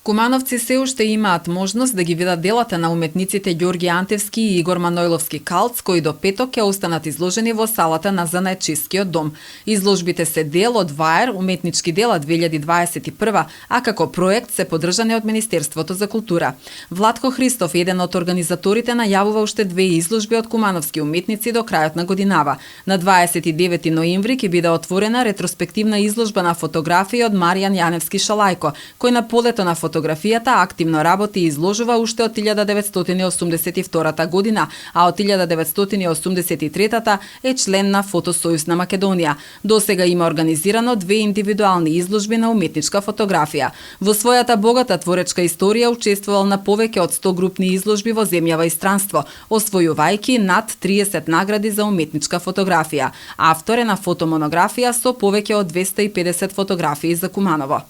Кумановци се уште имаат можност да ги видат делата на уметниците Ѓорѓи Антевски и Игор Манойловски Калц, кои до петок ќе останат изложени во салата на Занаечискиот дом. Изложбите се дел од ВАЕР Уметнички дела 2021, а како проект се поддржани од Министерството за култура. Владко Христов, еден од организаторите, најавува уште две изложби од кумановски уметници до крајот на годинава. На 29 ноември ќе биде отворена ретроспективна изложба на фотографии од Маријан Јаневски Шалајко, кој на полето на фотографијата активно работи и изложува уште од 1982 година, а од 1983 е член на Фотосојуз на Македонија. Досега има организирано две индивидуални изложби на уметничка фотографија. Во својата богата творечка историја учествувал на повеќе од 100 групни изложби во земјава и странство, освојувајќи над 30 награди за уметничка фотографија. Автор е на фотомонографија со повеќе од 250 фотографии за Куманово.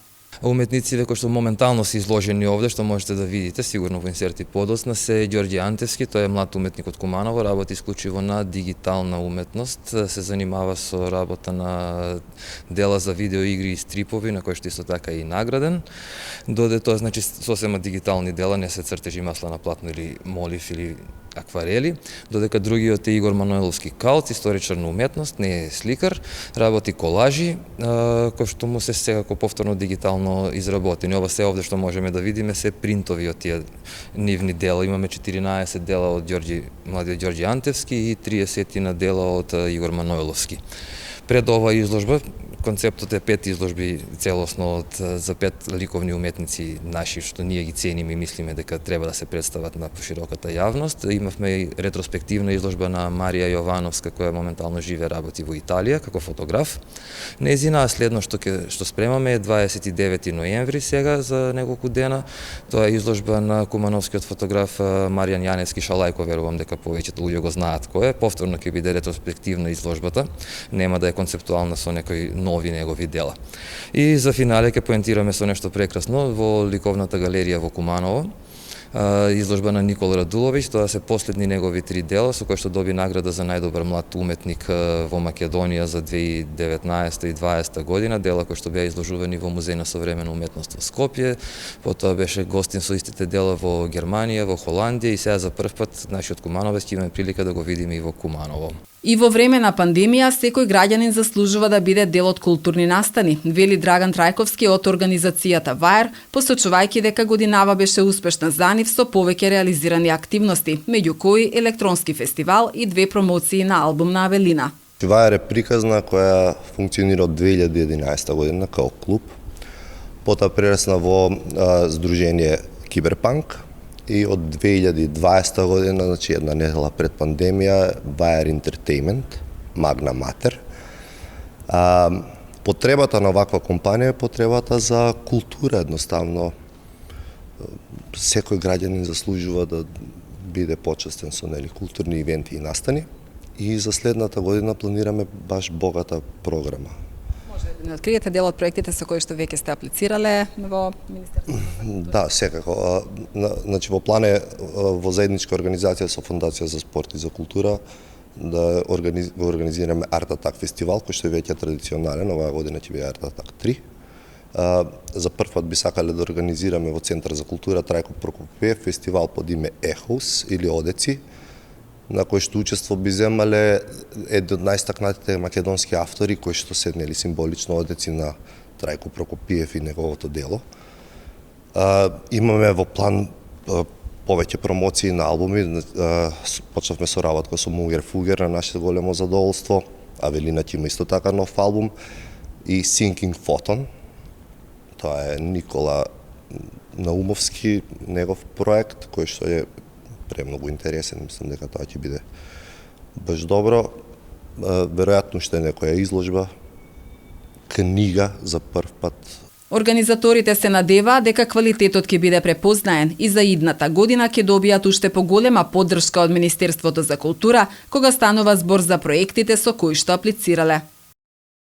Уметниците кои што моментално се изложени овде, што можете да видите, сигурно во инсерти подоцна, се Ѓорѓи Антевски, тој е млад уметник од Куманово, работи исклучиво на дигитална уметност, се занимава со работа на дела за видеоигри и стрипови, на кои што исто така и награден. Доде тоа значи сосема дигитални дела, не се цртежи масла на платно или молив или акварели, додека другиот е Игор Манойловски Калц, историчар на уметност, не е сликар, работи колажи, кои што му се секако повторно дигитално изработени. Ова се овде што можеме да видиме се принтови од тие нивни дела. Имаме 14 дела од младиот Ѓорѓи Антевски и 30 на дела од Игор Манойловски. Пред ова изложба, концептот е 5 изложби целосно за 5 ликовни уметници наши, што ние ги цениме и мислиме дека треба да се представат на пошироката јавност. Имавме и ретроспективна изложба на Марија Јовановска, која моментално живе работи во Италија како фотограф. Нејзина следно што спремаме е 29 ноември сега за неколку дена. Тоа е изложба на кумановскиот фотограф Маријан Јаневски Шалајко, верувам дека повеќето луѓе го знаат кој е. Повторно ќе биде ретроспективна изложбата. Нема да е концептуална со некои нови негови дела. И за финале ќе поентираме со нешто прекрасно во ликовната галерија во Куманово. Изложба на Никола Радуловиќ, тоа се последни негови 3 дела со кои што доби награда за најдобар млад уметник во Македонија за 2019 и 2020 година, дела кои што беа изложувани во Музеј на современа уметност во Скопје, потоа беше гостин со истите дела во Германија, во Холандија и сега за прв пат нашиот кумановец ќе имаме прилика да го видиме и во Куманово. И во време на пандемија, секој граѓанин заслужува да биде дел од културни настани, вели Драган Трајковски од организацијата ВАЕР, посочувајќи дека годинава беше успешна за нив со повеќе реализирани активности, меѓу кои електронски фестивал и 2 промоции на албум на Авелина. ВАЕР е приказна која функционира од 2011 година као клуб, потоа прерасна во Сдружение Киберпанк, и од 2020 година, значи една недела пред пандемија, ВАЕР Entertainment, Magna Mater. Потребата на ваква компанија е потребата за култура, едноставно. Секој граѓанин заслужува да биде почестен со културни ивенти и настани. И за следната година планираме баш богата програма. Може да не откриете дел од проектите со кои што веќе сте аплицирале во Министерството за култура? Да, секако. Значи во план е во заедничка организација со Фондација за спорт и за култура да го организираме Арт Атак фестивал, кој што е веќе традиционален, оваа година ќе биде Арт Атак 3. За прв пат би сакале да организираме во Центар за култура Трајко Прокопиев фестивал под име Ехос или Одеци, на кој што учество би земале едни од најстакнатите македонски автори кои што се символично одеци на Трајко Прокопиев и неговото дело. Имаме во план повеќе промоции на албуми. Почнавме со работа со Мугер Фугер на наше големо задоволство. Авелина ќе има исто така нов албум и Sinking Photon. Тоа е Никола Наумовски, негов проект кој што е премногу интересен, мислам дека тоа ќе биде баш добро. Веројатно ще некоја изложба, книга за прв пат. Организаторите се надеваат дека квалитетот ќе биде препознаен и за идната година ќе добијат уште поголема поддршка од Министерството за култура кога станува збор за проектите со кои што аплицирале.